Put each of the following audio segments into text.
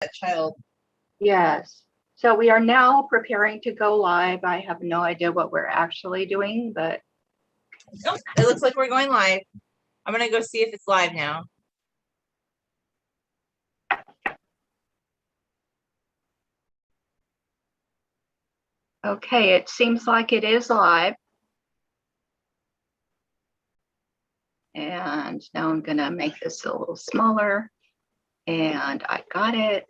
that child. Yes. So we are now preparing to go live. I have no idea what we're actually doing, but Oh, it looks like we're going live. I'm gonna go see if it's live now. okay, it seems like it is live. And now I'm gonna make this a little smaller. And I got it.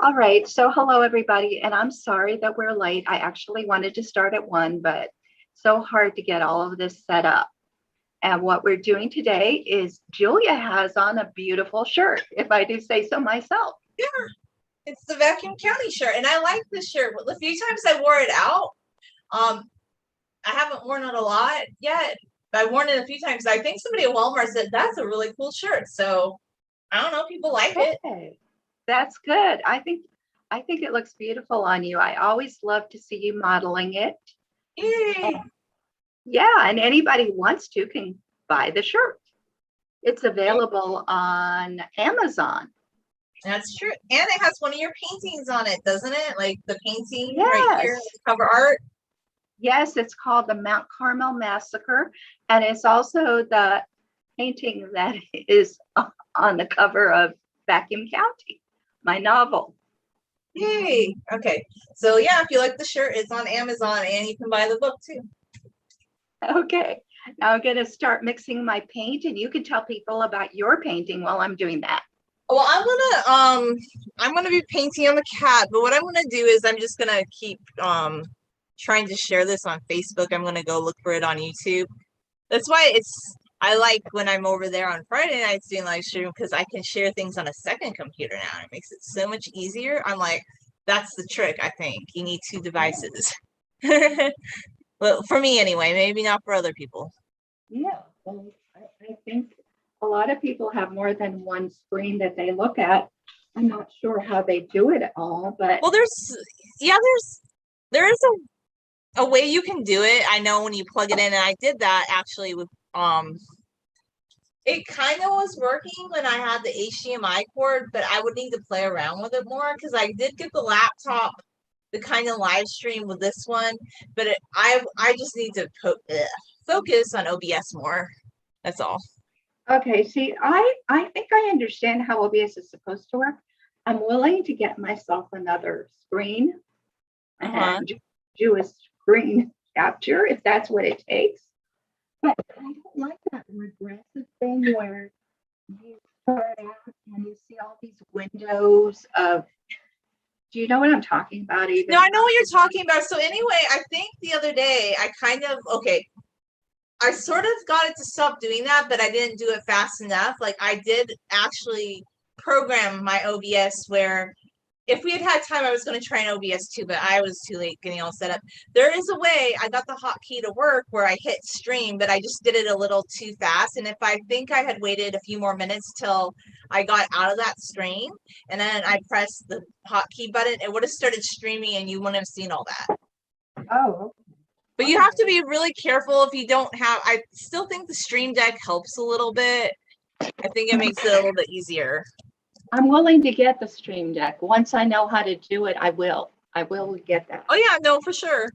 All right, so hello everybody, and I'm sorry that we're late. I actually wanted to start at 1, but so hard to get all of this set up. And what we're doing today is Julia has on a beautiful shirt, if I do say so myself. Yeah, it's the Vacuum County shirt, and I like this shirt. The few times I wore it out, I haven't worn it a lot yet, but I've worn it a few times. I think somebody at Walmart said that's a really cool shirt, so I don't know, people like it. That's good. I think it looks beautiful on you. I always love to see you modeling it. Yay. Yeah, and anybody who wants to can buy the shirt. It's available on Amazon. That's true. And it has one of your paintings on it, doesn't it? Like the painting Yes. right here, cover art. Yes, it's called the Mount Carmel Massacre. And it's also the painting that is on the cover of Vacuum County, my novel. Yay. Okay. So yeah, if you like the shirt, it's on Amazon and you can buy the book too. Okay. Now I'm going to start mixing my paint, and you can tell people about your painting while I'm doing that. Well, I'm gonna be painting on the cat, but what I'm gonna do is I'm just gonna keep trying to share this on Facebook. I'm gonna go look for it on YouTube. That's why I like when I'm over there on Friday nights doing live stream, because I can share things on a second computer now. It makes it so much easier. I'm like, that's the trick. I think you need 2 devices. Well, for me anyway, maybe not for other people. Yeah, well, I think a lot of people have more than one screen that they look at. I'm not sure how they do it all, but well, there is a way you can do it. I know when you plug it in, and I did that actually with it kind of was working when I had the HDMI cord, but I would need to play around with it more, because I did get the laptop the kind of live stream with this one, but I just need to focus on OBS more. That's all. okay, see, I think I understand how OBS is supposed to work. I'm willing to get myself another screen and do a screen capture if that's what it takes. But I don't like that regressive thing where you start out and you see all these windows of, do you know what I'm talking about even? No, I know what you're talking about. So anyway, I think the other day I I sort of got it to stop doing that, but I didn't do it fast enough. Like I did actually program my OBS where if we had had time, I was going to try an OBS too, but I was too late getting all set up. There is a way I got the hotkey to work where I hit stream, but I just did it a little too fast. And if I think I had waited a few more minutes till I got out of that stream and then I pressed the hotkey button, it would have started streaming and you wouldn't have seen all that. Oh, but you have to be really careful if you don't have, I still think the Stream Deck helps a little bit. I think it makes it a little bit easier. I'm willing to get the Stream Deck. Once I know how to do it, I will get that. Oh yeah, no, for sure.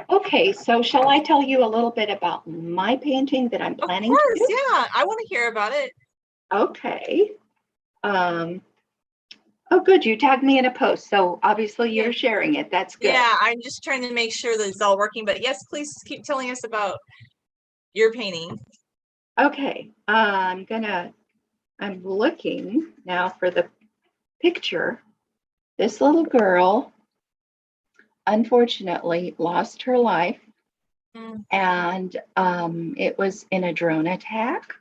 Okay, so shall I tell you a little bit about my painting that I'm planning to do? Of course, yeah. I want to hear about it. Okay. Oh, good. You tagged me in a post, so obviously you're sharing it. That's good. Yeah, I'm just trying to make sure that it's all working. But yes, please keep telling us about your painting. Okay, I'm looking now for the picture. This little girl, unfortunately, lost her life, and it was in a drone attack.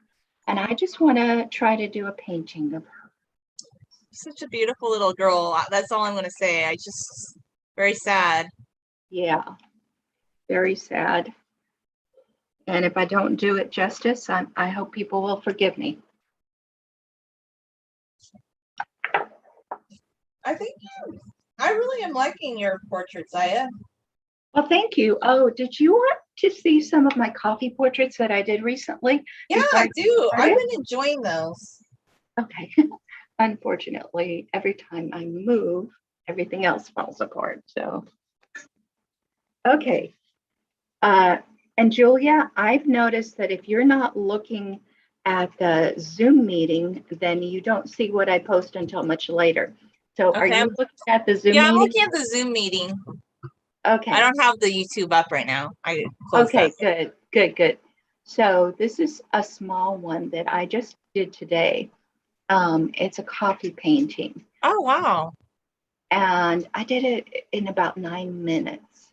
And I just want to try to do a painting of her. Such a beautiful little girl. That's all I'm going to say. Very sad. Yeah, very sad. And if I don't do it justice, I hope people will forgive me. I really am liking your portraits, Aya. Well, thank you. Oh, did you want to see some of my coffee portraits that I did recently? Yeah, I do. I've been enjoying those. Okay. Unfortunately, every time I move, everything else falls apart. So, okay. Uh, and Julia, I've noticed that if you're not looking at the Zoom meeting, then you don't see what I post until much later. So are Okay. you looking at the Zoom Yeah, I'm meeting? looking at the Zoom meeting. Okay. I don't have the YouTube up right now. I closed Okay, that. good. So this is a small one that I just did today. It's a coffee painting, Oh, wow. and I did it in about 9 minutes.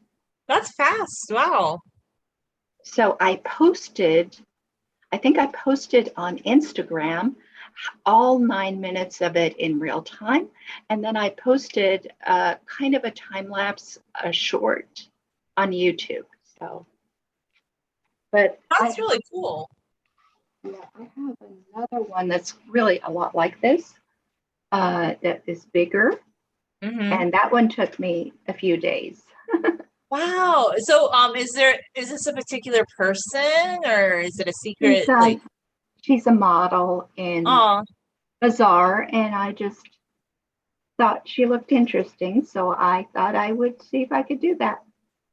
That's fast. Wow. So I think I posted on Instagram all 9 minutes of it in real time. And then I posted kind of a time lapse, a short on YouTube. So, but That's really cool. yeah, I have another one that's really a lot like this, that is bigger. Mm-hmm. And that one took me a few days. Wow. So, is this a particular person or is it a She's secret? Like, um she's a model in oh, Bazaar, and I just thought she looked interesting, so I thought I would see if I could do that.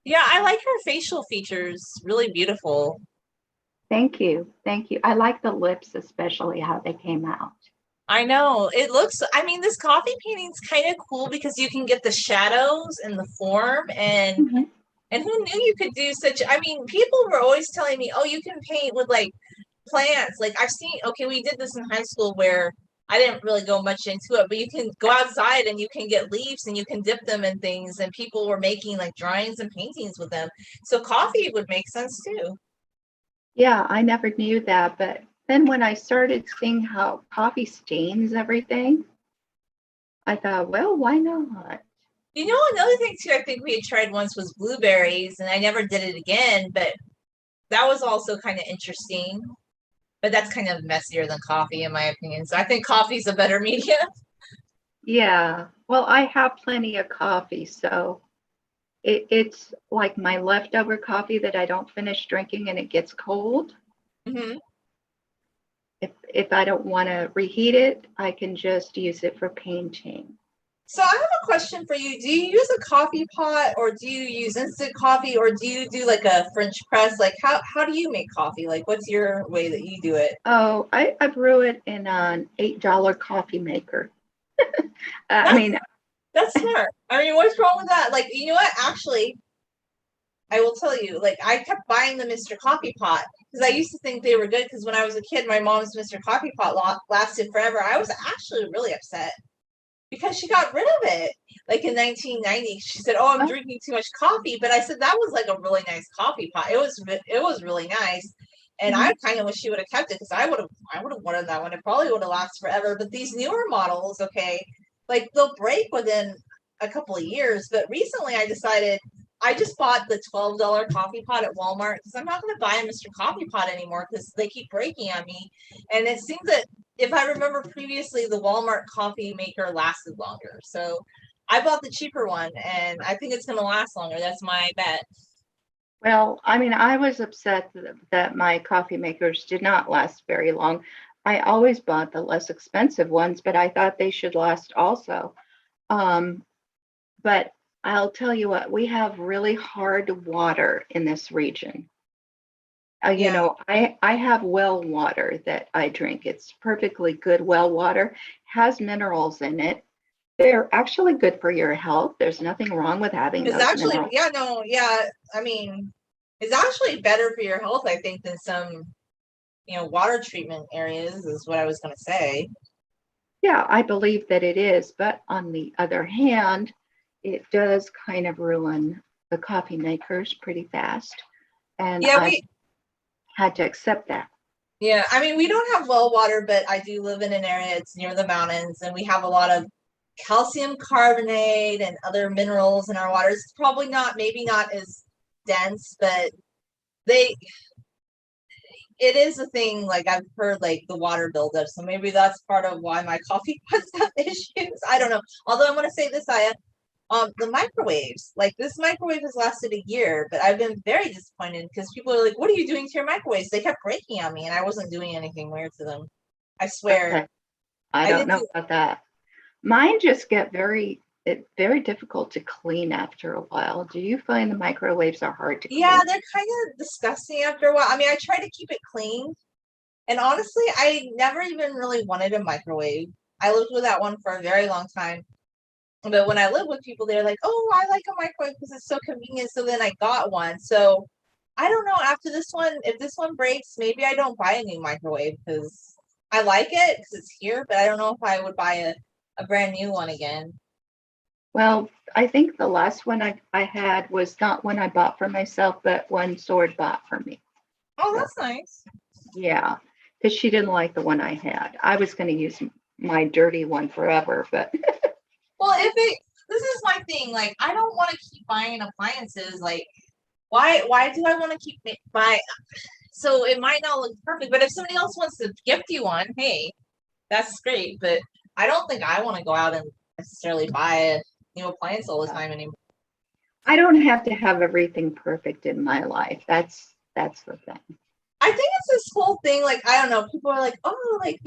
yeah, I like her facial features. Really beautiful. Thank you. Thank you. I like the lips, especially how they came out. I know. It looks, I mean, this coffee painting's kind of cool because you can get the shadows and the form Mhm. and who knew you could do such, I mean, people were always telling me, "Oh, you can paint with like plants." Like I've seen, okay, we did this in high school where I didn't really go much into it, but you can go outside and you can get leaves and you can dip them in things and people were making like drawings and paintings with them. So coffee would make sense too. Yeah, I never knew that, but then when I started seeing how coffee stains everything, I thought, well, why not? You know, another thing too, I think we had tried once was blueberries, and I never did it again, but that was also kind of interesting. But that's kind of messier than coffee, in my opinion. So I think coffee's a better medium. Yeah, well, I have plenty of coffee, so it's like my leftover coffee that I don't finish drinking and it gets cold. Mm-hmm. If I don't want to reheat it, I can just use it for painting. So I have a question for you. Do you use a coffee pot, or do you use instant coffee, or do you do like a French press? Like how do you make coffee? Like what's your way that you do it? Oh, I brew it in an $8 coffee maker. I That's mean, that's smart. I mean, what's wrong with that? Like, you know what? Actually, I will tell you, like I kept buying the Mr. Coffee Pot because I used to think they were good because when I was a kid, my mom's Mr. Coffee Pot lasted forever. I was actually really upset because she got rid of it. Like in 1990, she said, "Oh, I'm oh, drinking too much coffee," but I said that was like a really nice coffee pot. It was really nice, and I mhm. kind of wish she would have kept it because I would have wanted that one. It probably would have lasted forever. But these newer models, okay, like they'll break within a couple of years. But recently, I decided I just bought the $12 coffee pot at Walmart because I'm not going to buy a Mr. Coffee Pot anymore because they keep breaking on me, and it seems that if I remember previously, the Walmart coffee maker lasted longer. So I bought the cheaper one and I think it's going to last longer. That's my bet. Well, I mean, I was upset that my coffee makers did not last very long. I always bought the less expensive ones, but I thought they should last also. Um, but I'll tell you what, we have really hard water in this region. Yeah. I have well water that I drink. It's perfectly good well water, has minerals in it. They're actually good for your health. There's nothing wrong with having It's those actually, minerals. yeah, no, yeah. I mean, it's actually better for your health, I think, than some, water treatment areas, is what I was going to say. Yeah, I believe that it is. But on the other hand, it does kind of ruin the coffee makers pretty fast. And Yeah, I've had to accept that. I mean, we don't have well water, but I do live in an area, it's near the mountains, and we have a lot of calcium carbonate and other minerals in our water. It's probably not, maybe not as dense, but they, it is a thing. Like I've heard, like the water buildup, so maybe that's part of why my coffee has have issues. I don't know. Although I'm going to say this, the microwaves, like this microwave has lasted a year, but I've been very disappointed because people are like, "What are you doing to your microwaves?" They kept breaking on me, and I wasn't doing anything weird to them. I swear. Okay. I I don't did know too. about that. Mine just get very difficult to clean after a while. Do you find the microwaves are hard to Yeah, clean? they're kind of disgusting after a while. I mean, I try to keep it clean. And honestly, I never even really wanted a microwave. I lived without one for a very long time. But when I live with people, they're like, "Oh, I like a microwave because it's so convenient." So then I got one. So I don't know. After this one, if this one breaks, maybe I don't buy a new microwave because I like it because it's here. But I don't know if I would buy a brand new one again. Well, I think the last one I had was not one I bought for myself, but one Sword bought for me. Oh, So that's nice. yeah, because she didn't like the one I had. I was going to use my dirty one forever, but Well, this is my thing. Like, I don't want to keep buying appliances. Like, why do I want to keep buying? So it might not look perfect, but if somebody else wants to gift you one, hey, that's great. But I don't think I want to go out and necessarily buy a new appliance all the time anymore. I don't have to have everything perfect in my life. That's the thing. I think it's this whole thing. Like, I don't know. People are like, oh, like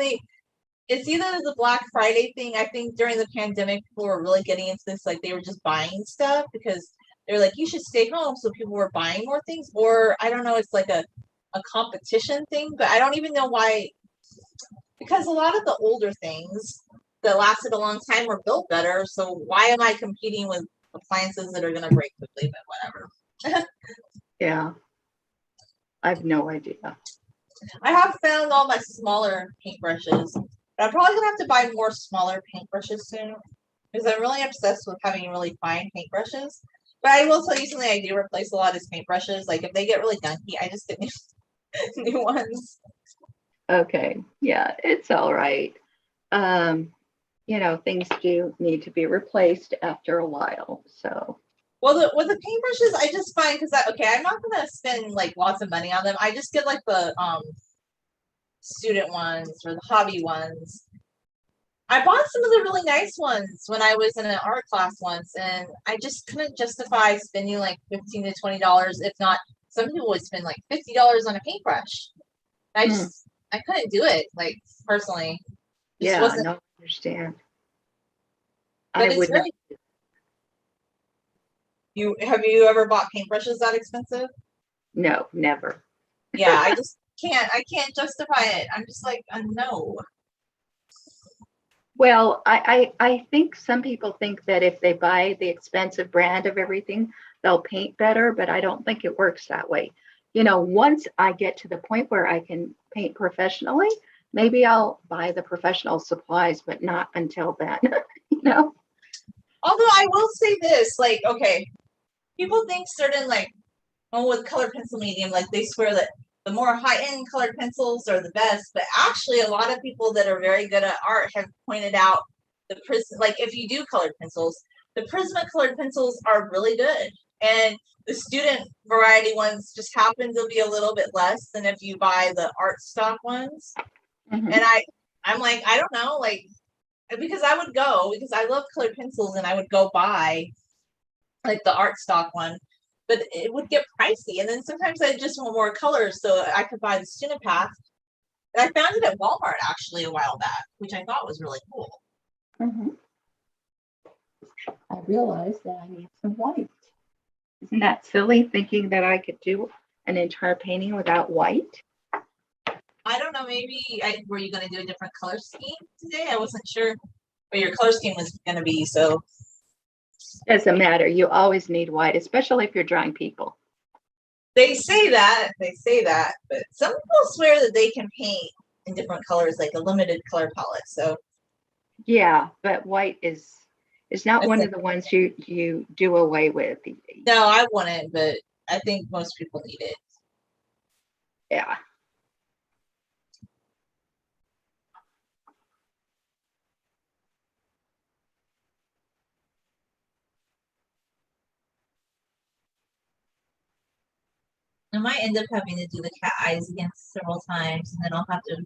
it's either the Black Friday thing. I think during the pandemic, people were really getting into this. Like, they were just buying stuff because they're like, you should stay home. So people were buying more things. Or I don't know. It's like a competition thing, but I don't even know why. Because a lot of the older things that lasted a long time were built better. So why am I competing with appliances that are going to break quickly? But whatever. Yeah, I have no idea. I have found all my smaller paintbrushes. But I'm probably gonna have to buy more smaller paintbrushes soon because I'm really obsessed with having really fine paintbrushes. But I will tell you something: I do replace a lot of paintbrushes. Like if they get really gunky, I just get new ones. Okay, yeah, it's all right. Um, things do need to be replaced after a while. So, Well, with the paintbrushes, I just find because okay, I'm not gonna spend like lots of money on them. I just get like the student ones or the hobby ones. I bought some of the really nice ones when I was in an art class once, and I just couldn't justify spending like $15 to $20, if not. Some people would spend like $50 on a paintbrush. hmm, I couldn't do it, like personally, just yeah, wasn't. no, I understand. I But it's would not. very. You ever bought paintbrushes that expensive? No, never. Yeah, I just can't. I can't justify it. I'm just like, no. Well, I think some people think that if they buy the expensive brand of everything, they'll paint better, but I don't think it works that way. Once I get to the point where I can paint professionally, maybe I'll buy the professional supplies, but not until then, you know? Although I will say this, like, okay, people think certain like with color pencil medium, like they swear that the more high-end colored pencils are the best, but actually a lot of people that are very good at art have pointed out the prism, like if you do colored pencils, the Prisma colored pencils are really good. And the student variety ones just happen to be a little bit less than if you buy the art stock ones. And Mhm. I'm like, I don't know, like because I would go because I love colored pencils and I would go buy like the art stock one, but it would get pricey. And then sometimes I just want more colors so I could buy the student pack. And I found it at Walmart actually a while back, which I thought was really cool. Mhm. I realized that I need some white. Isn't that silly thinking that I could do an entire painting without white? I don't know, were you going to do a different color scheme today? I wasn't sure what your color scheme was going to be. So Doesn't matter. You always need white, especially if you're drawing people. they say that, but some people swear that they can paint in different colors, like a limited color palette. So Yeah, but white is not I one said, of the ones you do away with. no, I wouldn't, but I think most people need it. Yeah. I might end up having to do the cat eyes again several times, and then I'll have to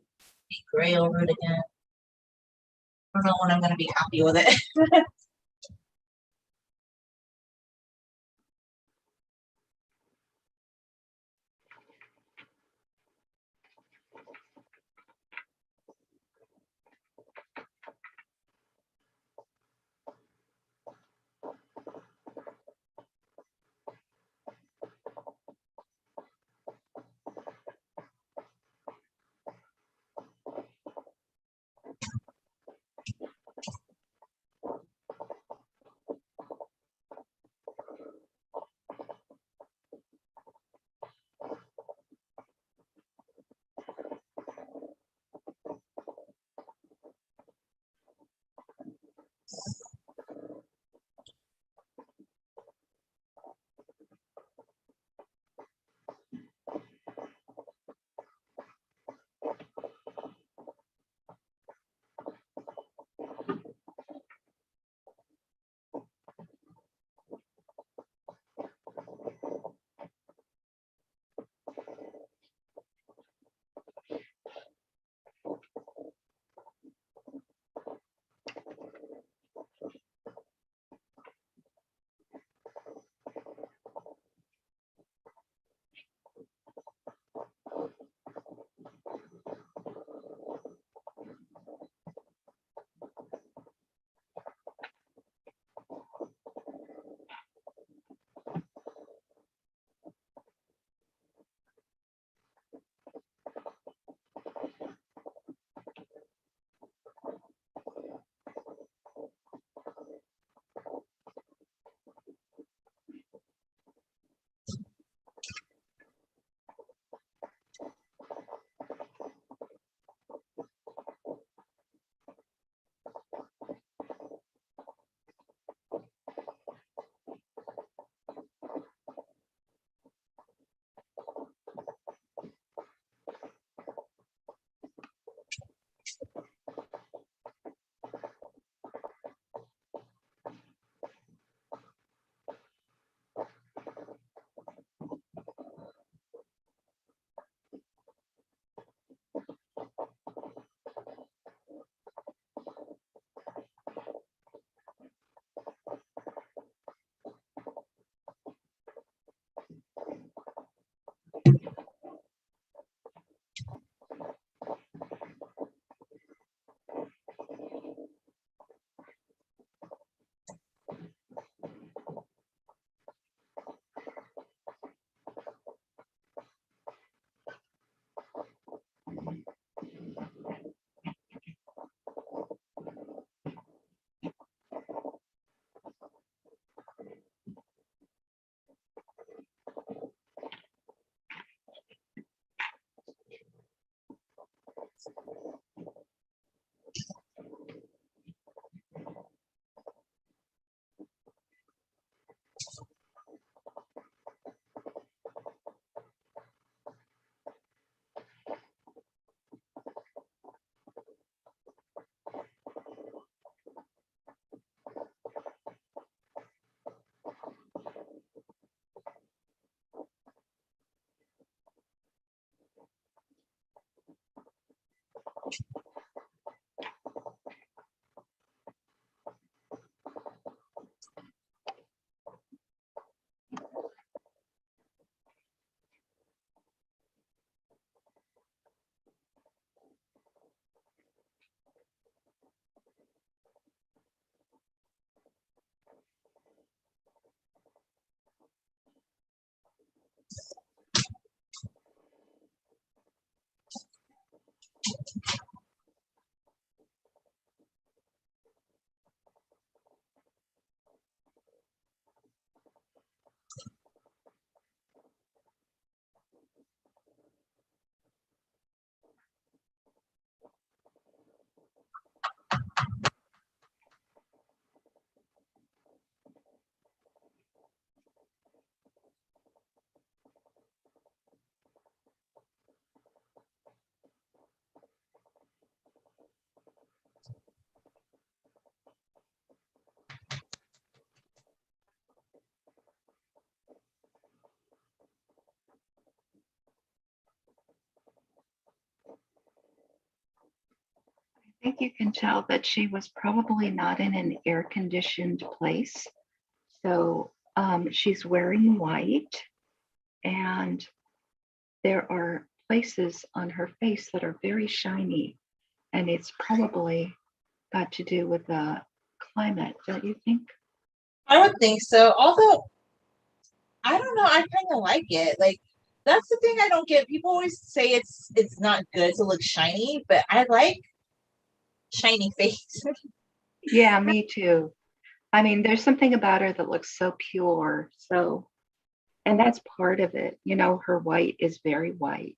be gray over it again. I don't know when I'm going to be happy with it. I think you can tell that she was probably not in an air-conditioned place. So she's wearing white, and there are places on her face that are very shiny, and it's probably got to do with the climate, don't you think? I would think so. Although I don't know, I kind of like it. Like that's the thing I don't get. People always say it's not good to look shiny, but I like shiny face. Yeah, me too. I mean, there's something about her that looks so pure. So, and that's part of it. You know, her white is very white.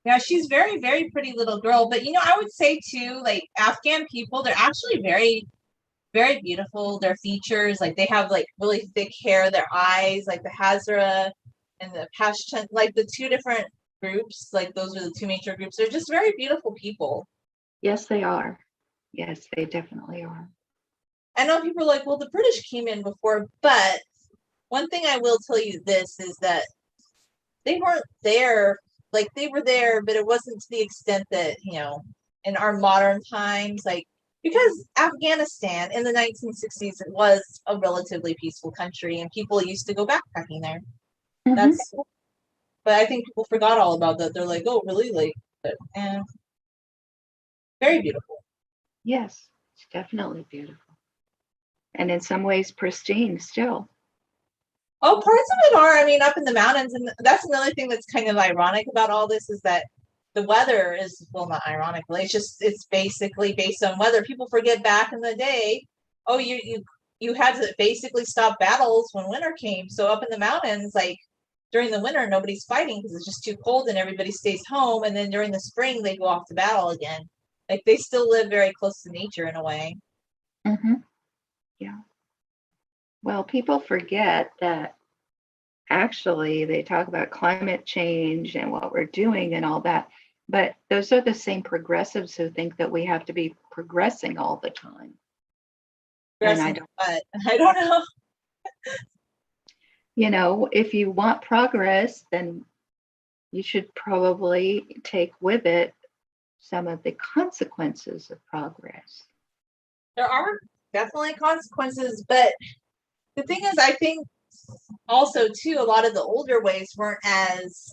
Yeah, she's very, very pretty little girl. But you know, I would say too, like Afghan people, they're actually very, very beautiful. Their features, like they have like really thick hair, their eyes, like the Hazara and the Pashtun, like the two different groups, like those are the two major groups. They're just very beautiful people. Yes, they are. Yes, they definitely are. I know people are like, well, the British came in before, but one thing I will tell you this is that they weren't there. Like they were there, but it wasn't to the extent that, in our modern times, like because Afghanistan in the 1960s, it was a relatively peaceful country and people used to go backpacking there. Hmm. That's, but I think people forgot all about that. They're like, oh, really? Like, and very beautiful. Yes, it's definitely beautiful. And in some ways pristine still. Oh, parts of it are, I mean, up in the mountains. And that's another thing that's kind of ironic about all this is that the weather is, well, not ironically, it's basically based on weather. People forget back in the day, oh, you had to basically stop battles when winter came. So up in the mountains, like during the winter, nobody's fighting because it's just too cold and everybody stays home. And then during the spring, they go off to battle again. Like they still live very close to nature in a way. Hmm. Yeah. Well, people forget that actually they talk about climate change and what we're doing and all that. But those are the same progressives who think that we have to be progressing all the time. And I Dressing, don't, but I don't know. if you want progress, then you should probably take with it some of the consequences of progress. There are definitely consequences, but the thing is, I think also too, a lot of the older ways weren't as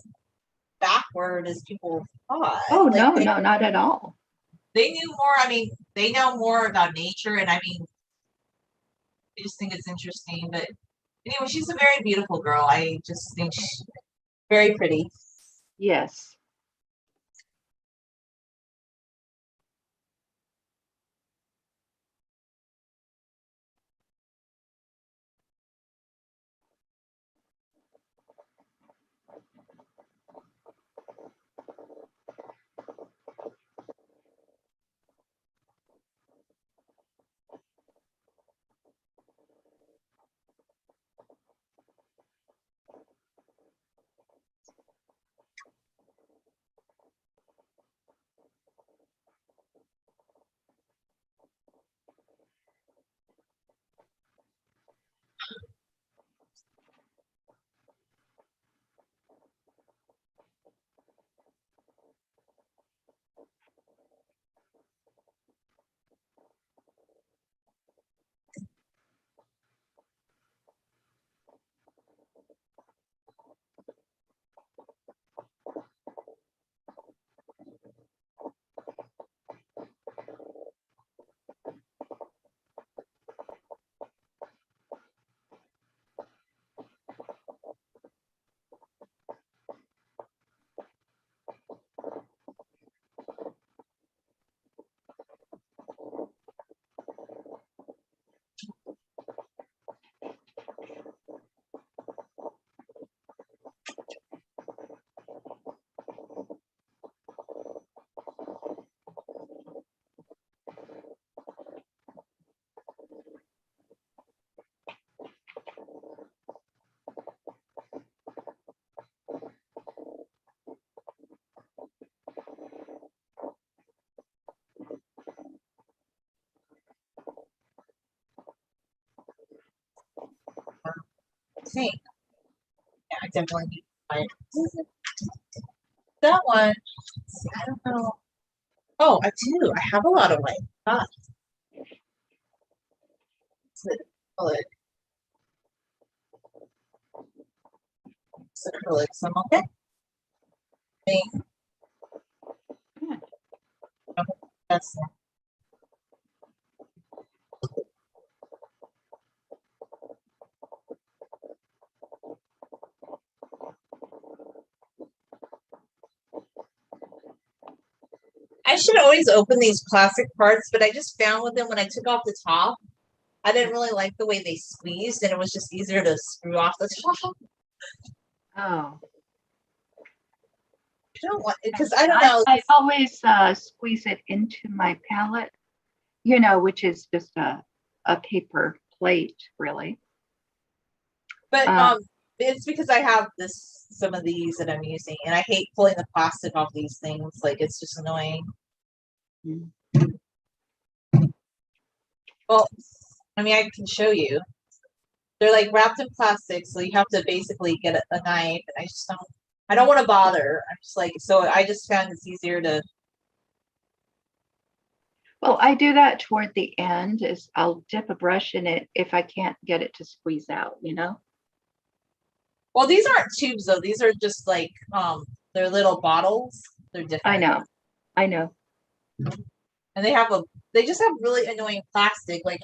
backward as people thought. Oh, Like no, no, not at all. they knew more. I mean, they know more about nature, and I mean, I just think it's interesting. But anyway, she's a very beautiful girl. I just think she's very pretty. Yes. See, yeah, I definitely need to buy it. That one, I don't know. Oh, I do. I have a lot of white. God, it's acrylic. It's acrylic. So I'm okay. Think that's I should always open these plastic parts, but I just found with them when I took off the top, I didn't really like the way they squeezed, and it was just easier to screw off the top. Oh, don't want because I don't know. I always squeeze it into my palette, which is just a paper plate, really. But Uh, it's because I have some of these that I'm using, and I hate pulling the plastic off these things. Like it's just annoying. mm. Well, I mean, I can show you. They're like wrapped in plastic, so you have to basically get a knife. And I just don't. I don't want to bother. I'm just like, so I just found it's easier to. Well, I do that toward the end. Is I'll dip a brush in it if I can't get it to squeeze out. Well, these aren't tubes though. These are just like they're little bottles. They're different. I know. And they just have really annoying plastic. Like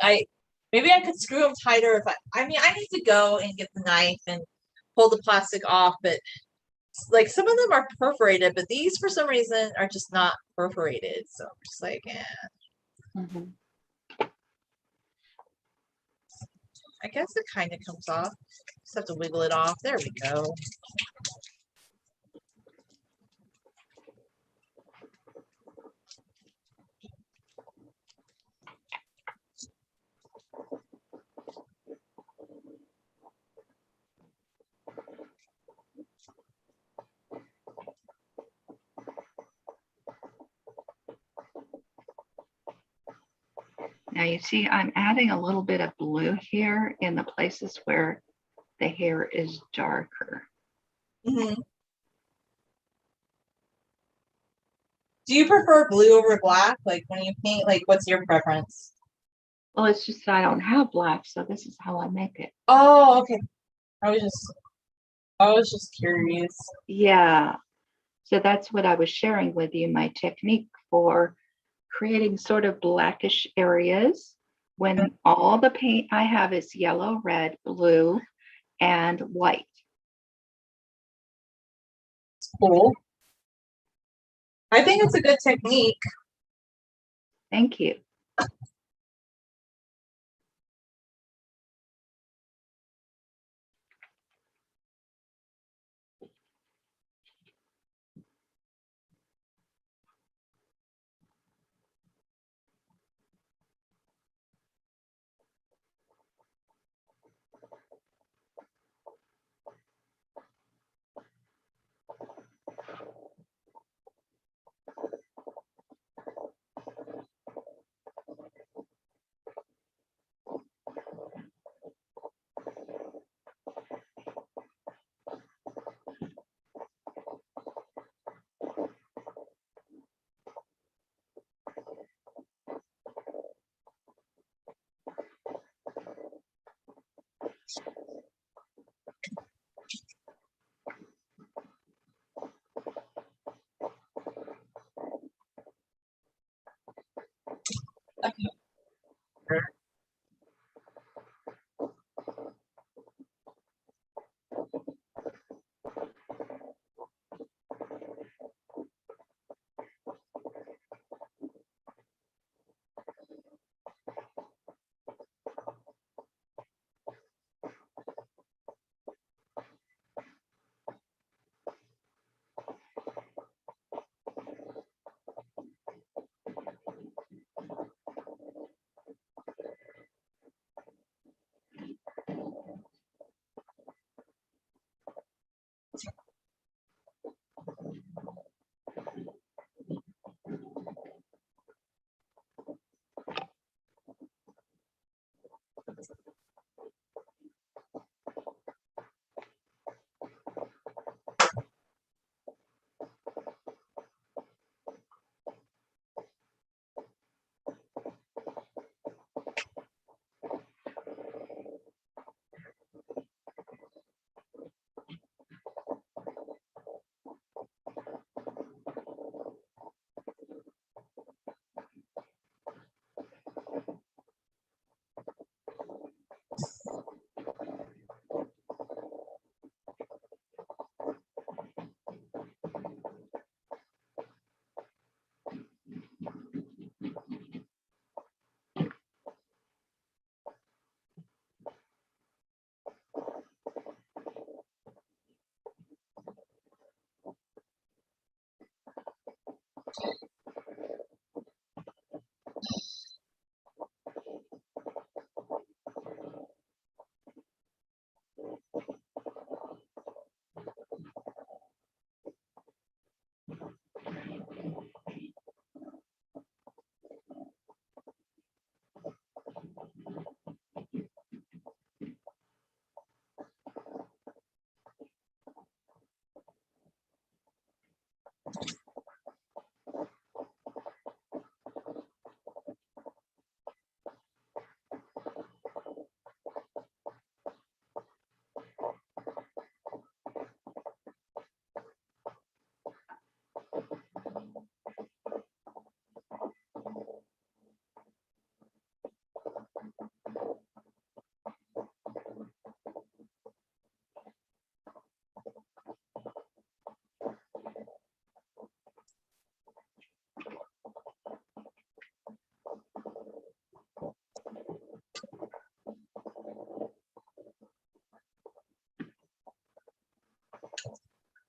maybe I could screw them tighter if I mean I need to go and get the knife and pull the plastic off, but like some of them are perforated, but these for some reason are just not perforated. So I'm just like, Mm-hmm. I guess it kind of comes off. Just have to wiggle it off. There we go. Now you see I'm adding a little bit of blue here in the places where the hair is darker. Mm-hmm. Do you prefer blue over black? Like when you paint, like what's your preference? Well, it's just that I don't have black, so this is how I make it. Oh, okay. I was just curious. Yeah. So that's what I was sharing with you, my technique for creating sort of blackish areas when all the paint I have is yellow, red, blue, and white. It's cool. I think it's a good technique. Thank you.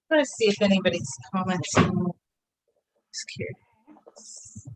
Let's see if anybody's commenting. Just curious.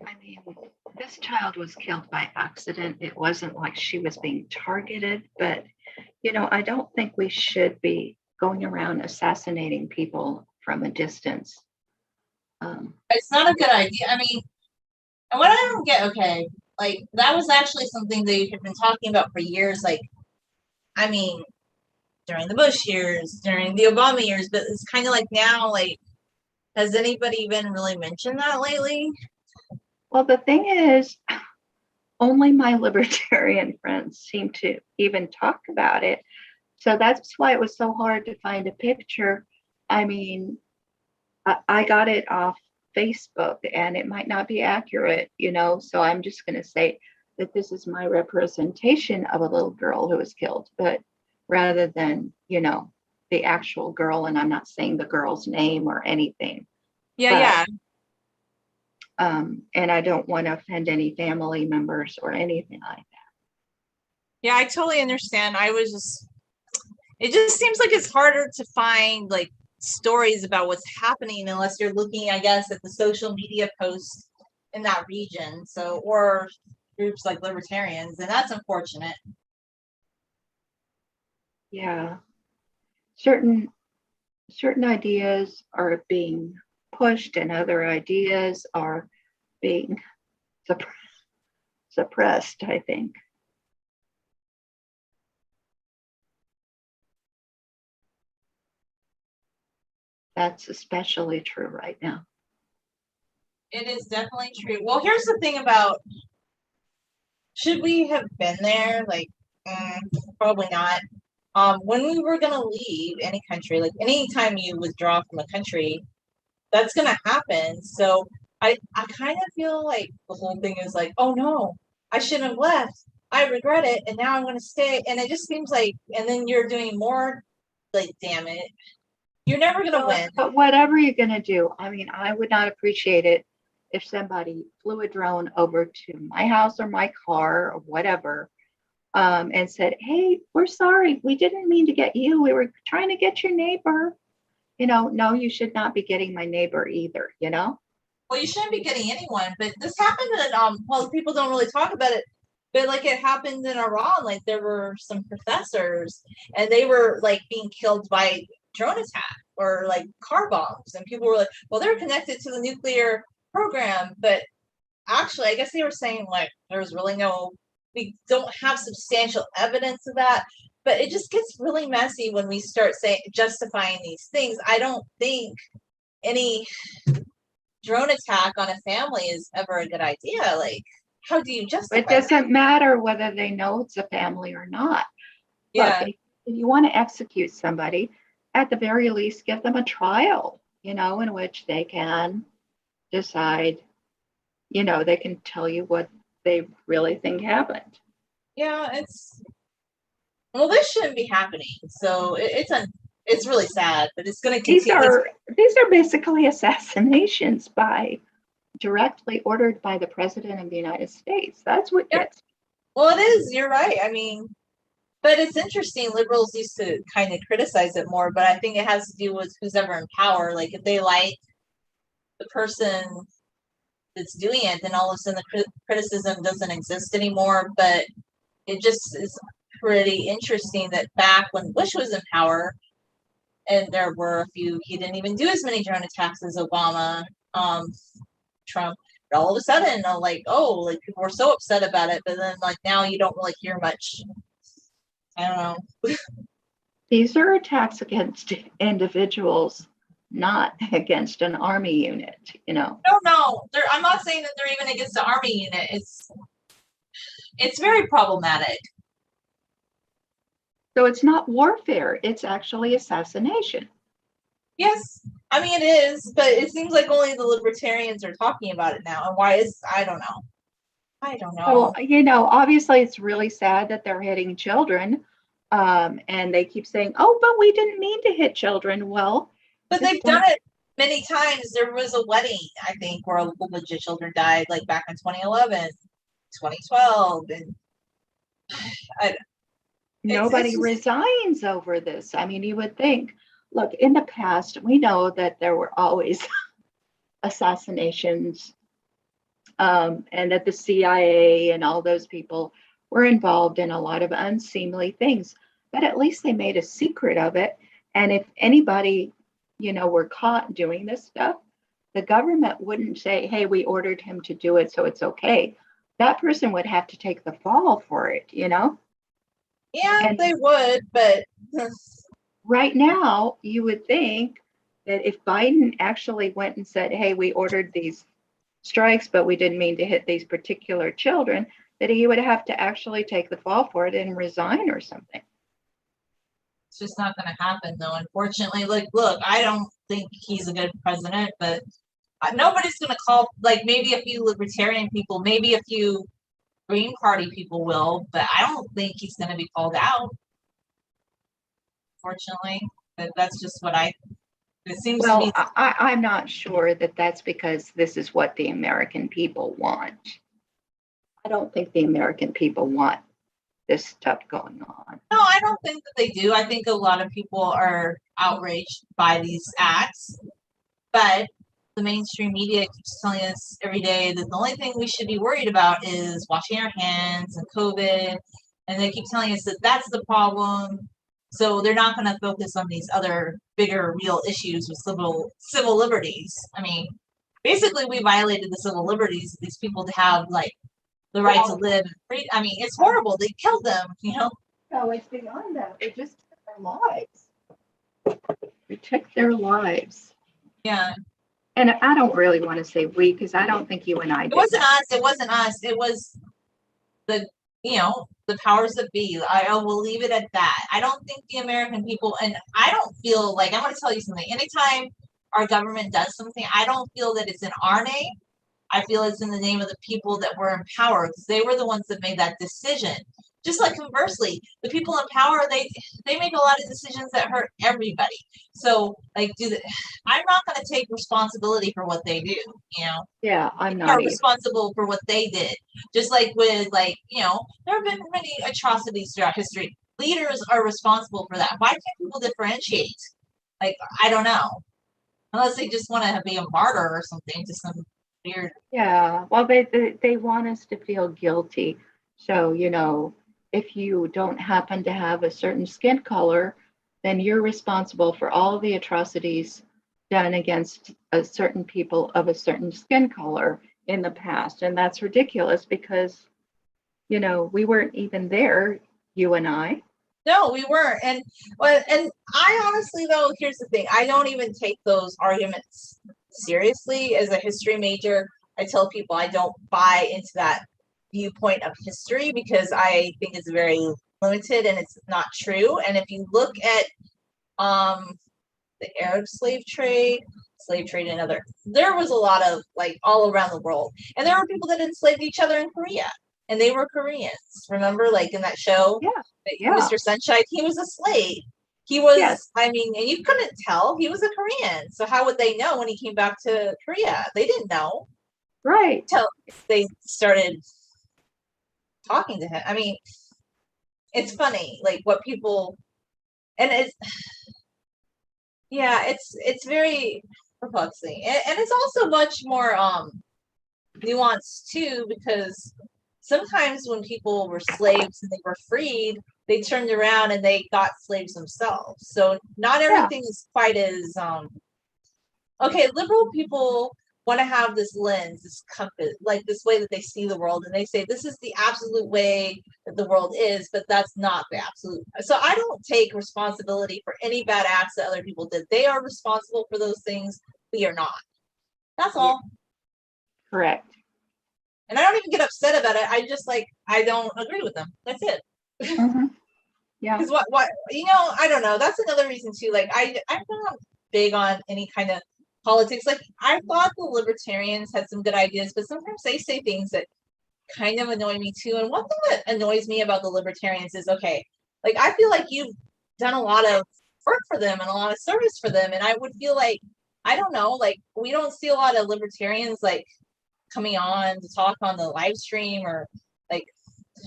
I mean, this child was killed by accident. It wasn't like she was being targeted, but, I don't think we should be going around assassinating people from a distance. It's not a good idea. I mean, and what I don't get, okay, like that was actually something they had been talking about for years. Like, I mean, during the Bush years, during the Obama years, but it's kind of like now, like, has anybody even really mentioned that lately? Well, the thing is, only my libertarian friends seem to even talk about it. So that's why it was so hard to find a picture. I mean, I got it off Facebook and it might not be accurate, so I'm just going to say that this is my representation of a little girl who was killed, but rather than, the actual girl, and I'm not saying the girl's name or anything. Yeah. And I don't want to offend any family members or anything like that. Yeah, I totally understand. It just seems like it's harder to find like stories about what's happening unless you're looking, I guess, at the social media posts in that region. So, or groups like libertarians, and that's unfortunate. Yeah. Certain ideas are being pushed and other ideas are being suppressed, I think. That's especially true right now. It is definitely true. Well, here's the thing about, should we have been there? Like, probably not. When we were gonna leave any country, like anytime you withdraw from a country, that's gonna happen. So I kind of feel like the whole thing is like, oh no, I shouldn't have left. I regret it, and now I'm gonna stay. And it just seems like, and then you're doing more. Like, damn it, you're never gonna win. But whatever you're gonna do, I mean, I would not appreciate it if somebody flew a drone over to my house or my car or whatever, and said, "Hey, we're sorry, we didn't mean to get you. We were trying to get your neighbor." No, you should not be getting my neighbor either. Well, you shouldn't be getting anyone, but this happened in well, people don't really talk about it, but like it happened in Iran. Like there were some professors, and they were like being killed by drone attack or like car bombs, and people were like, "Well, they're connected to the nuclear program," but actually, I guess they were saying like there's really we don't have substantial evidence of that. But it just gets really messy when we start justifying these things. I don't think any drone attack on a family is ever a good idea. Like, how do you justify It doesn't matter whether they know it's a family or not. Yeah. Look, if you want to execute somebody, at the very least, give them a trial, in which they can decide, they can tell you what they really think happened. Yeah, well, this shouldn't be happening. So it's really sad, but it's going to continue. These are basically assassinations directly ordered by the president of the United States. That's what gets. Well, it is. You're right. I mean, But it's interesting. Liberals used to kind of criticize it more, but I think it has to do with who's ever in power. Like if they like the person that's doing it, then all of a sudden the criticism doesn't exist anymore. But it just is pretty interesting that back when Bush was in power, and there were a few, he didn't even do as many drone attacks as Obama, Trump. But all of a sudden, like, oh, like people were so upset about it, but then like now you don't really hear much. I don't know. These are attacks against individuals, not against an army unit, No, I'm not saying that they're even against the army unit. It's very problematic. So it's not warfare, it's actually assassination. Yes, I mean it is, but it seems like only the libertarians are talking about it now. And why is, I don't know. So, obviously it's really sad that they're hitting children. And they keep saying, oh, but we didn't mean to hit children. Well, but they've done it many times. There was a wedding, I think, where a bunch of children died, like back in 2011, 2012, and nobody resigns over this. I mean, you would think, look, in the past, we know that there were always assassinations, and that the CIA and all those people were involved in a lot of unseemly things, but at least they made a secret of it. And if anybody, were caught doing this stuff, the government wouldn't say, hey, we ordered him to do it, so it's okay. That person would have to take the fall for it, Yeah, and they would, but right now, you would think that if Biden actually went and said, hey, we ordered these strikes, but we didn't mean to hit these particular children, that he would have to actually take the fall for it and resign or something. It's just not going to happen, though, unfortunately. Like, look, I don't think he's a good president, but nobody's going to call, like, maybe a few libertarian people, maybe a few Green Party people will, but I don't think he's going to be called out, unfortunately. But that's just what it seems to me. I'm not sure that that's because this is what the American people want. I don't think the American people want this stuff going on. No, I don't think that they do. I think a lot of people are outraged by these acts, but the mainstream media keeps telling us every day that the only thing we should be worried about is washing our hands and COVID, and they keep telling us that that's the problem. So they're not going to focus on these other bigger, real issues with civil liberties. I mean, basically, we violated the civil liberties of these people to have like the right to live and free. I mean, it's horrible. They killed them, No, it's beyond that. They just took their lives. They took their lives. Yeah. And I don't really want to say we, because I don't think you and I did. It wasn't us. It wasn't us. It was the powers that be. I will leave it at that. I don't think the American people, and I don't feel like, I'm going to tell you something. Anytime our government does something, I don't feel that it's in our name. I feel it's in the name of the people that were in power, because they were the ones that made that decision. Just like conversely, the people in power, they make a lot of decisions that hurt everybody. So like, I'm not going to take responsibility for what they do. Yeah, I'm not. Are responsible for what they did. Just like with there have been many atrocities throughout history. Leaders are responsible for that. Why can't people differentiate? Like, I don't know, unless they just want to be a martyr or something to some weird. Yeah, well, they want us to feel guilty. So if you don't happen to have a certain skin color, then you're responsible for all the atrocities done against a certain people of a certain skin color in the past. And that's ridiculous because, we weren't even there, you and I. No, we weren't. And I honestly, though, here's the thing. I don't even take those arguments seriously as a history major. I tell people I don't buy into that viewpoint of history because I think it's very limited and it's not true. And if you look at the Arab slave trade and there was a lot of like all around the world, and there were people that enslaved each other in Korea, and they were Koreans. Remember, like in that show, Mr. Sunshine, he was a slave. He was, yes. I mean, and you couldn't tell he was a Korean. So how would they know when he came back to Korea? They didn't know. Right. Until they started talking to him. I mean, it's funny, like what people, and it's very perplexing, and it's also much more nuanced too, because sometimes when people were slaves and they were freed, they turned around and they got slaves themselves. So not Yeah. everything is quite as okay. Liberal people want to have this lens, this compass, like this way that they see the world, and they say this is the absolute way that the world is, but that's not the absolute. So I don't take responsibility for any bad acts that other people did. They are responsible for those things. We are not. That's all. Correct. And I don't even get upset about it. I just like, I don't agree with them. That's it. Mm-hmm. Yeah. Because what I don't know. That's another reason too. Like I'm not big on any kind of politics. Like I thought the libertarians had some good ideas, but sometimes they say things that kind of annoy me too. And one thing that annoys me about the libertarians is, okay, like I feel like you've done a lot of work for them and a lot of service for them, and I would feel like, I don't know, like we don't see a lot of libertarians like coming on to talk on the live stream or like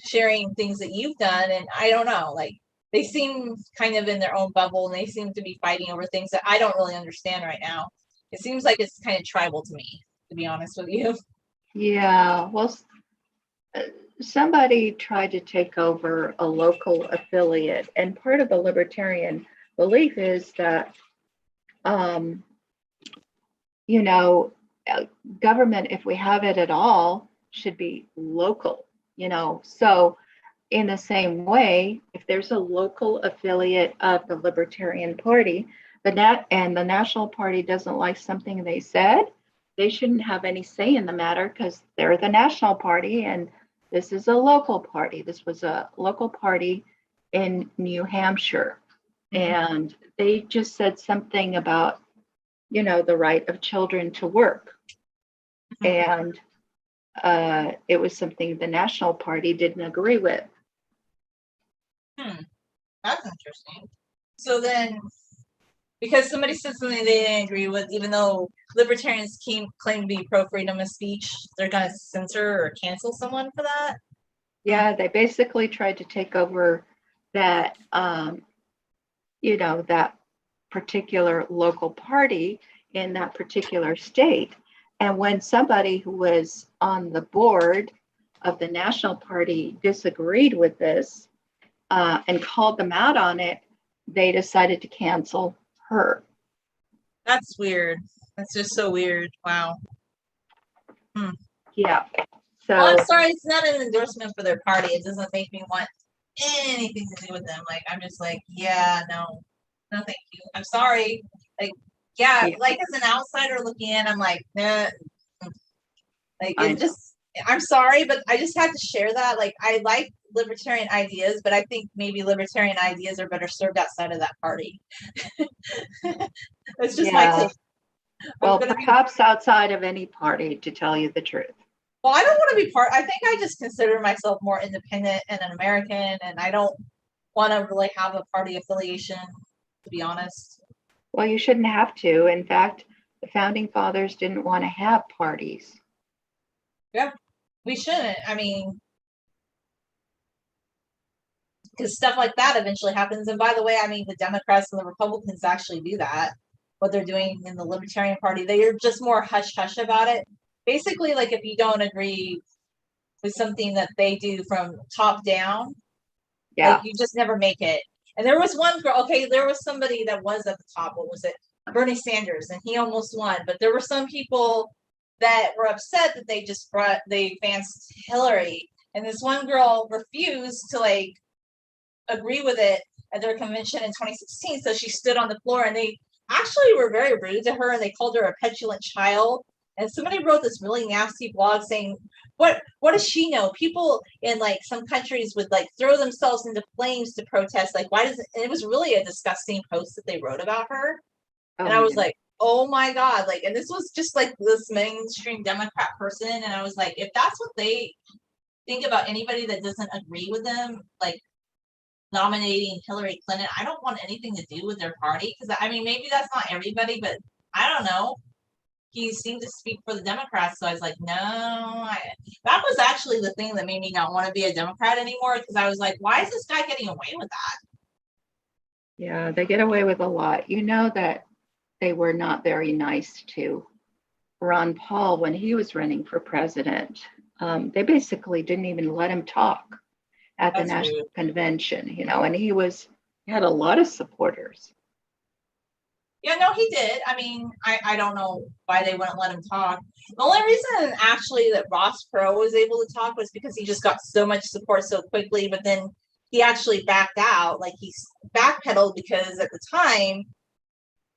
sharing things that you've done. And I don't know, like they seem kind of in their own bubble, and they seem to be fighting over things that I don't really understand right now. It seems like it's kind of tribal to me, to be honest with you. Yeah. Well, somebody tried to take over a local affiliate, and part of the libertarian belief is that, um, you know, government, if we have it at all, should be local, So, in the same way, if there's a local affiliate of the Libertarian Party, and the National Party doesn't like something they said, they shouldn't have any say in the matter because they're the National Party and this is a local party. This was a local party in New Hampshire. And they just said something about, the right of children to work. And it was something the National Party didn't agree with. That's interesting. So then, because somebody said something they didn't agree with, even though libertarians claim to be pro freedom of speech, they're going to censor or cancel someone for that? Yeah, they basically tried to take over that, that particular local party in that particular state. And when somebody who was on the board of the National Party disagreed with this and called them out on it, they decided to cancel her. That's weird. That's just so weird. Wow. Yeah. So, well, I'm sorry, it's not an endorsement for their party. It doesn't make me want anything to do with them. Like, I'm just like, yeah, no, thank you. I'm sorry. Like, yeah, like as an outsider looking in, I'm like, nah. Like, it just, I'm sorry, but I just had to share that. Like, I like libertarian ideas, but I think maybe libertarian ideas are better served outside of that party. That's just my take. Well, perhaps outside of any party, to tell you the truth. Well, I don't want to be I think I just consider myself more independent and an American, and I don't want to really have a party affiliation, to be honest. Well, you shouldn't have to. In fact, the founding fathers didn't want to have parties. Yeah, we shouldn't. I mean, because stuff like that eventually happens. And by the way, I mean, the Democrats and the Republicans actually do that. What they're doing in the Libertarian Party, they are just more hush-hush about it. Basically, like if you don't agree with something that they do from top down, like you just never make it. And there was one girl, okay, there was somebody that was at the top. What was it? Bernie Sanders, and he almost won. But there were some people that were upset that they advanced Hillary. And this one girl refused to like agree with it at their convention in 2016. So she stood on the floor, and they actually were very rude to her, and they called her a petulant child. And somebody wrote this really nasty blog saying, what does she know? People in like some countries would like throw themselves into flames to protest. Like, why does it? And it was really a disgusting post that they wrote about her. And I was like, oh my God. Like, and this was just like this mainstream Democrat person. And I was like, if that's what they think about anybody that doesn't agree with them, like nominating Hillary Clinton, I don't want anything to do with their party. Because I mean, maybe that's not everybody, but I don't know. he seemed to speak for the Democrats. So I was like, no, that was actually the thing that made me not want to be a Democrat anymore. Because I was like, why is this guy getting away with that? Yeah, they get away with a lot. You know that they were not very nice to Ron Paul when he was running for president. They basically didn't even let him talk at the That's national rude. convention, and he had a lot of supporters. Yeah, no, he did. I mean, I don't know why they wouldn't let him talk. The only reason actually that Ross Perot was able to talk was because he just got so much support so quickly, but then he actually backed out. Like he backpedaled because at the time,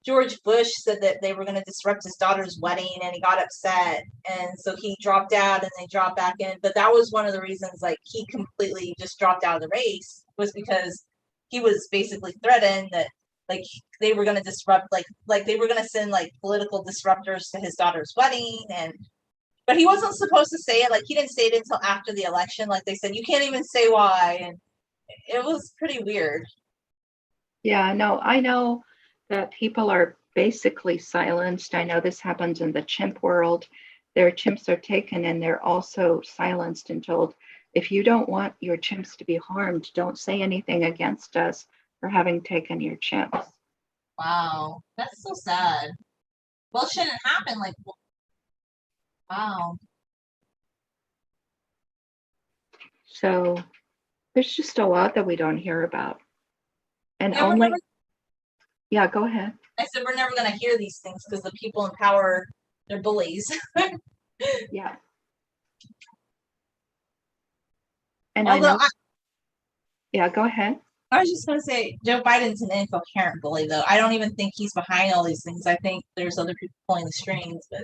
George Bush said that they were going to disrupt his daughter's wedding and he got upset. And so he dropped out and they dropped back in. But that was one of the reasons, like, he completely just dropped out of the race, was because he was basically threatened that, like, they were going to disrupt, like they were going to send, like, political disruptors to his daughter's wedding. But he wasn't supposed to say it. Like, he didn't say it until after the election. Like, they said, you can't even say why. And it was pretty weird. Yeah, no, I know that people are basically silenced. I know this happens in the chimp world. Their chimps are taken and they're also silenced and told, if you don't want your chimps to be harmed, don't say anything against us for having taken your chimps. Wow. That's so sad. Well, it shouldn't happen. Like, wow. So there's just a lot that we don't hear about. And Yeah, only, yeah, go ahead. I said we're never going to hear these things because the people in power, they're bullies. Yeah. And Although I know, yeah, go ahead. I was just going to say Joe Biden's an incoherent bully, though. I don't even think he's behind all these things. I think there's other people pulling the strings. But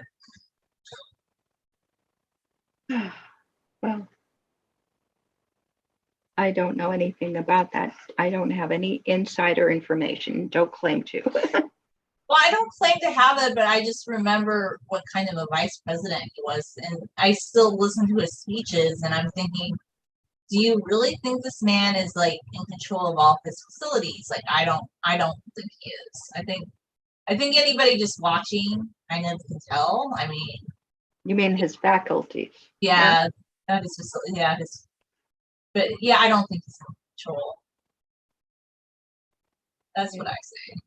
Well, I don't know anything about that. I don't have any insider information. Don't claim to. well, I don't claim to have it, but I just remember what kind of a vice president he was, and I still listen to his speeches, and I'm thinking, do you really think this man is like in control of all his facilities? Like, I don't think he is. I think anybody just watching kind of can tell. I mean, You mean his faculties? yeah, that is facility. Yeah, but yeah, I don't think he's in control. That's what I say.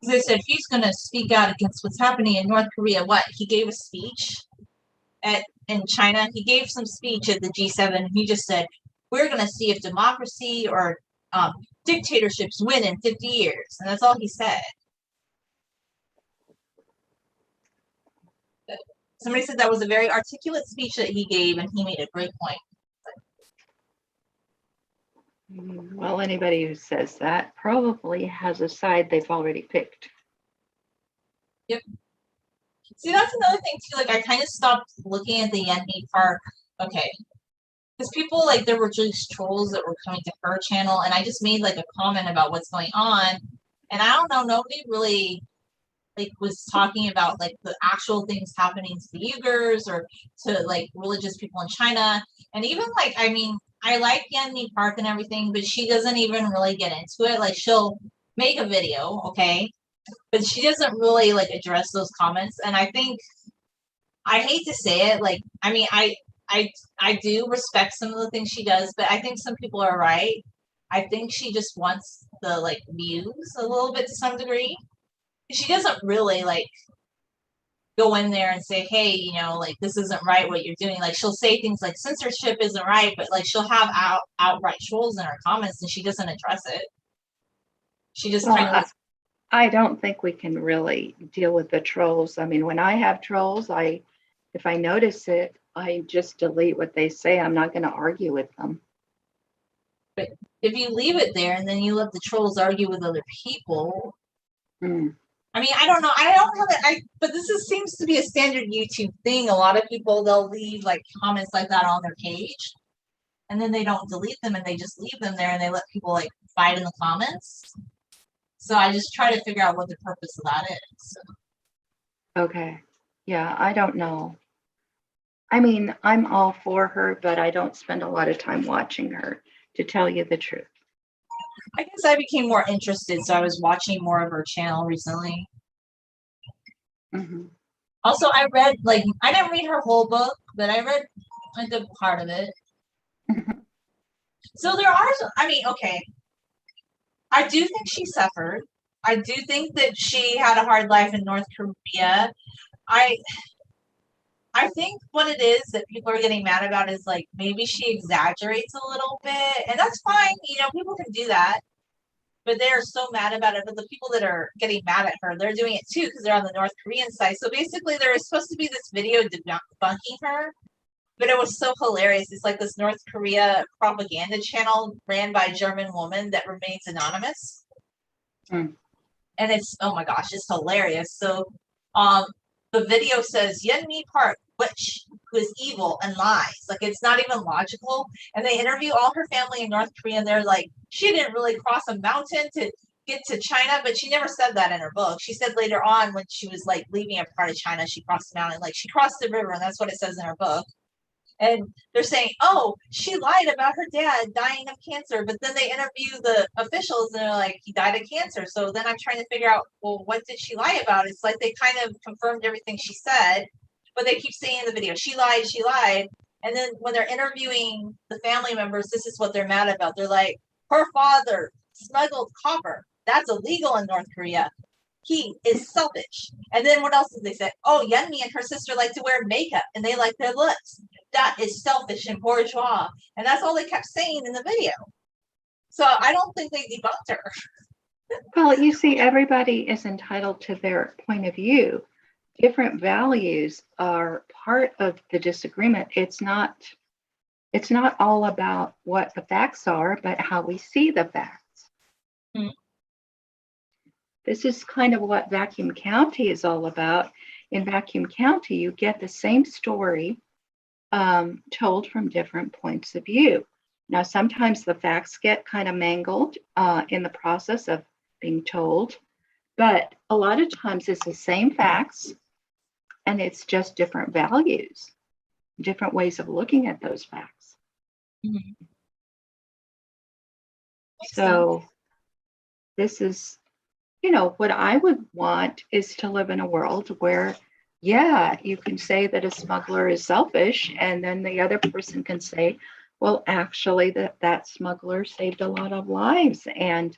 They said he's going to speak out against what's happening in North Korea. What? He gave a speech in China. He gave some speech at the G7. He just said, we're going to see if democracy or dictatorships win in 50 years. And that's all he said. Somebody said that was a very articulate speech that he gave, and he made a great point. Well, anybody who says that probably has a side they've already picked. Yep. See, that's another thing too. Like, I kind of stopped looking at the Yenmi Park. Okay, because people, like, there were just trolls that were coming to her channel, and I just made like a comment about what's going on, and I don't know, nobody really like was talking about like the actual things happening to the Uyghurs or to like religious people in China, and even like, I mean, I like Yenmi Park and everything, but she doesn't even really get into it. Like, she'll make a video, okay, but she doesn't really like address those comments, and I think, I hate to say it, like, I mean, I do respect some of the things she does, but I think some people are right. I think she just wants the like views a little bit to some degree. She doesn't really like go in there and say, hey, like, this isn't right what you're doing. Like, she'll say things like censorship isn't right, but like she'll have outright trolls in her comments and she doesn't address it. She just kind of I don't think we can really deal with the trolls. I mean, when I have trolls, if I notice it, I just delete what they say. I'm not going to argue with them. But if you leave it there and then you let the trolls argue with other people, I mean, I don't know. I don't have it. But seems to be a standard YouTube thing. A lot of people, they'll leave like comments like that on their page, and then they don't delete them, and they just leave them there, and they let people like fight in the comments. So I just try to figure out what the purpose of that is. So. Okay. Yeah, I don't know. I mean, I'm all for her, but I don't spend a lot of time watching her, to tell you the truth. I guess I became more interested, so I was watching more of her channel recently. Mm-hmm. Also, I read, like, I didn't read her whole book, but I read a good part of it. Mm-hmm. So there are, I mean, okay, I do think she suffered. I do think that she had a hard life in North Korea. I I think what it is that people are getting mad about is like maybe she exaggerates a little bit, and that's fine. You know, people can do that, but they are so mad about it. But the people that are getting mad at her, they're doing it too because they're on the North Korean side. So basically, there was supposed to be this video debunking her, but it was so hilarious. It's like this North Korea propaganda channel ran by a German woman that remains anonymous. Mm. And it's, oh my gosh, it's hilarious. So um the video says Yeonmi Park, witch who is evil and lies. Like it's not even logical. And they interview all her family in North Korea and they're like, she didn't really cross a mountain to get to China, but she never said that in her book. She said later on when she was like leaving a part of China, she crossed the mountain. Like she crossed the river, and that's what it says in her book. And they're saying, oh, she lied about her dad dying of cancer. But then they interview the officials and they're like, he died of cancer. So then I'm trying to figure out, well, what did she lie about? It's like they kind of confirmed everything she said, but they keep saying in the video, she lied, she lied. And then when they're interviewing the family members, this is what they're mad about. They're like, her father smuggled copper. That's illegal in North Korea. He is selfish. And then what else did they say? Oh, Yeonmi and her sister like to wear makeup and they like their looks. That is selfish and bourgeois. And that's all they kept saying in the video. So I don't think they debunked her. Well, you see, everybody is entitled to their point of view. Different values are part of the disagreement. It's not all about what the facts are, but how we see the facts. Hmm. This is kind of what Vacuum County is all about. In Vacuum County, you get the same story told from different points of view. Now, sometimes the facts get kind of mangled in the process of being told, but a lot of times it's the same facts and it's just different values, different ways of looking at those facts. Mm-hmm. So this is, you know, what I would want is to live in a world where, yeah, you can say that a smuggler is selfish, and then the other person can say, well, actually, that smuggler saved a lot of lives, and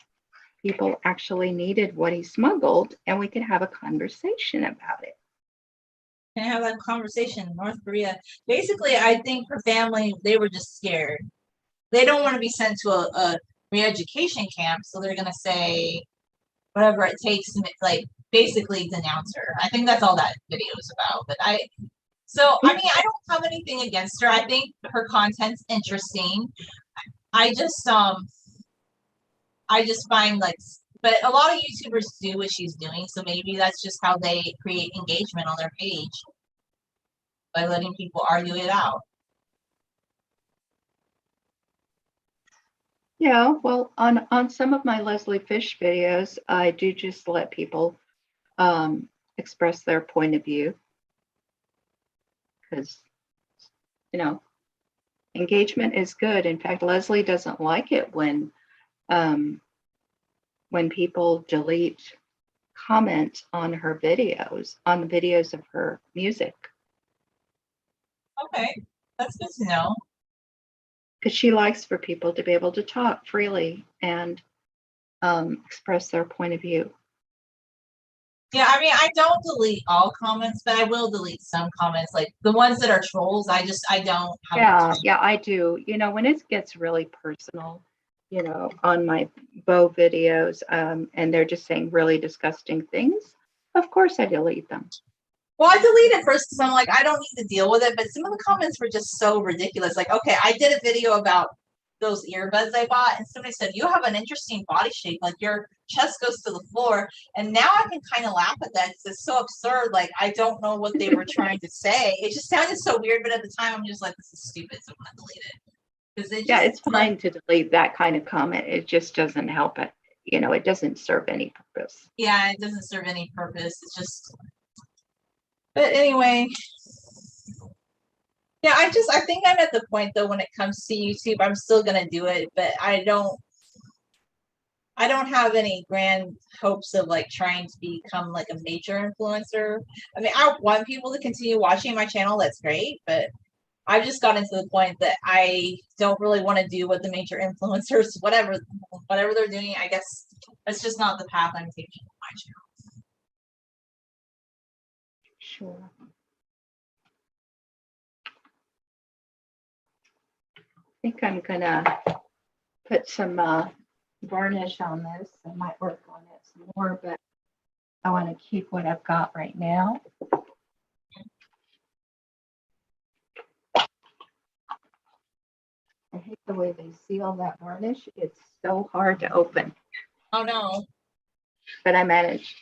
people actually needed what he smuggled, and we could have a conversation about it. Can I have that conversation in North Korea? Basically, I think her family, they were just scared. They don't want to be sent to a re-education camp, so they're going to say whatever it takes to, like, basically denounce her. I think that's all that video is about. But I mean, I don't have anything against her. I think her content's interesting. I just find like, but a lot of YouTubers do what she's doing, so maybe that's just how they create engagement on their page by letting people argue it out. Yeah, well, on some of my Leslie Fish videos, I do just let people express their point of view because, you know, engagement is good. In fact, Leslie doesn't like it when people delete comments on her videos, on the videos of her music. Okay, that's good to know. Because she likes for people to be able to talk freely and express their point of view. Yeah, I mean, I don't delete all comments, but I will delete some comments, like the ones that are trolls. I don't have. Yeah, I do. You know, when it gets really personal, you know, on my Bo videos, and they're just saying really disgusting things, of course I delete them. Well, I deleted first because I'm like, I don't need to deal with it. But some of the comments were just so ridiculous. Like, okay, I did a video about those earbuds I bought, and somebody said, you have an interesting body shape. Like, your chest goes to the floor. And now I can kind of laugh at that because it's so absurd. Like, I don't know what they were trying to say. It just sounded so weird. But at the time, I'm just like, this is stupid. So I'm going to delete it. Yeah, it's fine to delete that kind of comment. It just doesn't help it. You know, it doesn't serve any purpose. Yeah, it doesn't serve any purpose. It's just. But anyway, yeah, I think I'm at the point though when it comes to YouTube, I'm still gonna do it, but I don't. I don't have any grand hopes of like trying to become like a major influencer. I mean, I want people to continue watching my channel. That's great, but I've just gotten to the point that I don't really want to do what the major influencers, whatever they're doing. I guess that's just not the path I'm taking on my channel. Sure. I think I'm gonna put some varnish on this. I might work on it some more, but I want to keep what I've got right now. I hate the way they seal that varnish. It's so hard to open. Oh no. But I managed.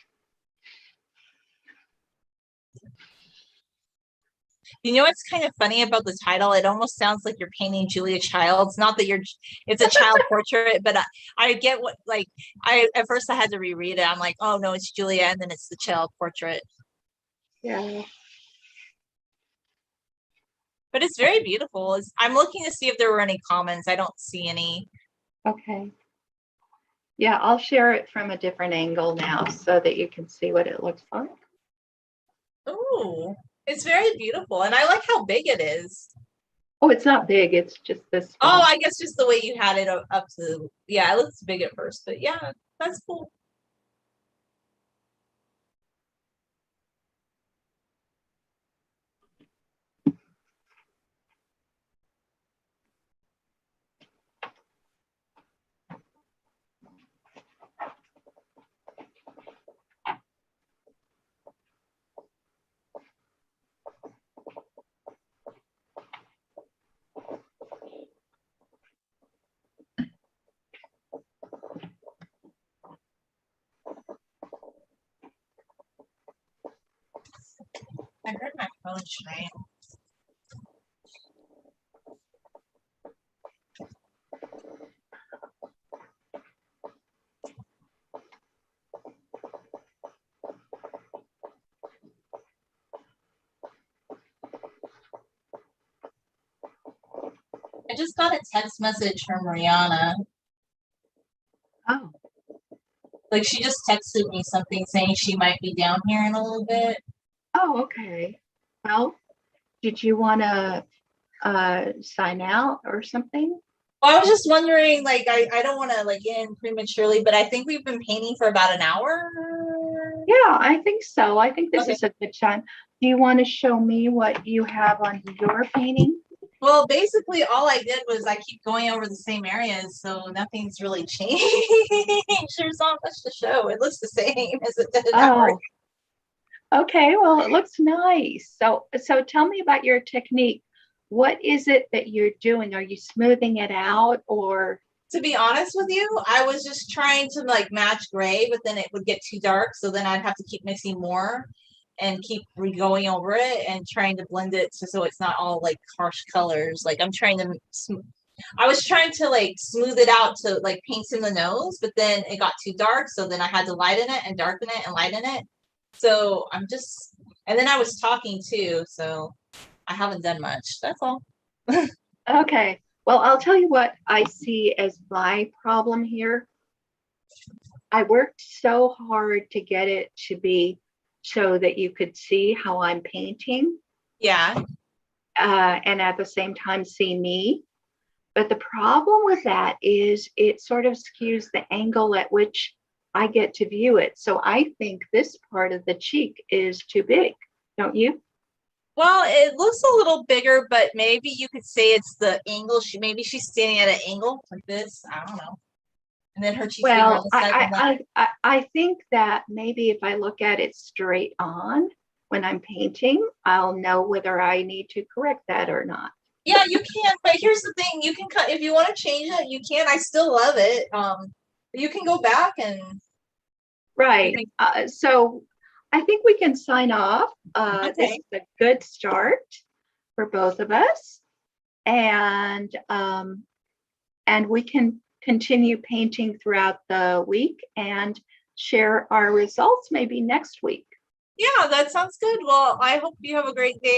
You know what's kind of funny about the title? It almost sounds like you're painting Julia Childs. Not that it's a child portrait, but I get what, like, at first I had to reread it. I'm like, oh no, it's Julia, and then it's the child portrait. Yeah. But it's very beautiful. I'm looking to see if there were any comments. I don't see any. Okay. Yeah, I'll share it from a different angle now so that you can see what it looks like. Oh, it's very beautiful. And I like how big it is. Oh, it's not big. It's just this one. Oh, I guess just the way you had it up to, yeah, it looks big at first, but yeah, that's cool. I heard my phone chime. I just got a text message from Rihanna. Oh. Like she just texted me something saying she might be down here in a little bit. Oh, okay. Well, did you want to sign out or something? Well, I was just wondering, like, I don't want to like get in prematurely, but I think we've been painting for about an hour. Yeah, I think so. I think this Okay. is a good time. Do you want to show me what you have on your painting? Well, basically, all I did was I keep going over the same areas, so nothing's really changed. There's not much to show. It looks the same as it did an hour. Okay. Well, it looks nice. So tell me about your technique. What is it that you're doing? Are you smoothing it out, or? To be honest with you, I was just trying to like match gray, but then it would get too dark, so then I'd have to keep mixing more and keep going over it and trying to blend it so it's not all like harsh colors. Like I'm trying to I was trying to like smooth it out to like paint in the nose, but then it got too dark, so then I had to lighten it and darken it and lighten it. So I'm just, and then I was talking too, so I haven't done much. That's all. Okay. Well, I'll tell you what I see as my problem here. I worked so hard to get it to be so that you could see how I'm painting. Yeah. And at the same time see me. But the problem with that is it sort of skews the angle at which I get to view it. So I think this part of the cheek is too big, don't you? Well, it looks a little bigger, but maybe you could say it's the angle. Maybe she's standing at an angle like this. I don't know. And then her cheeks being on Well, the side. I think that maybe if I look at it straight on when I'm painting, I'll know whether I need to correct that or not. Yeah, you can. But here's the thing: you can cut if you want to change it. You can. I still love it. You can go back and. Right. So I think we can sign off. Okay. This is a good start for both of us, and we can continue painting throughout the week and share our results maybe next week. Yeah, that sounds good. Well, I hope you have a great day.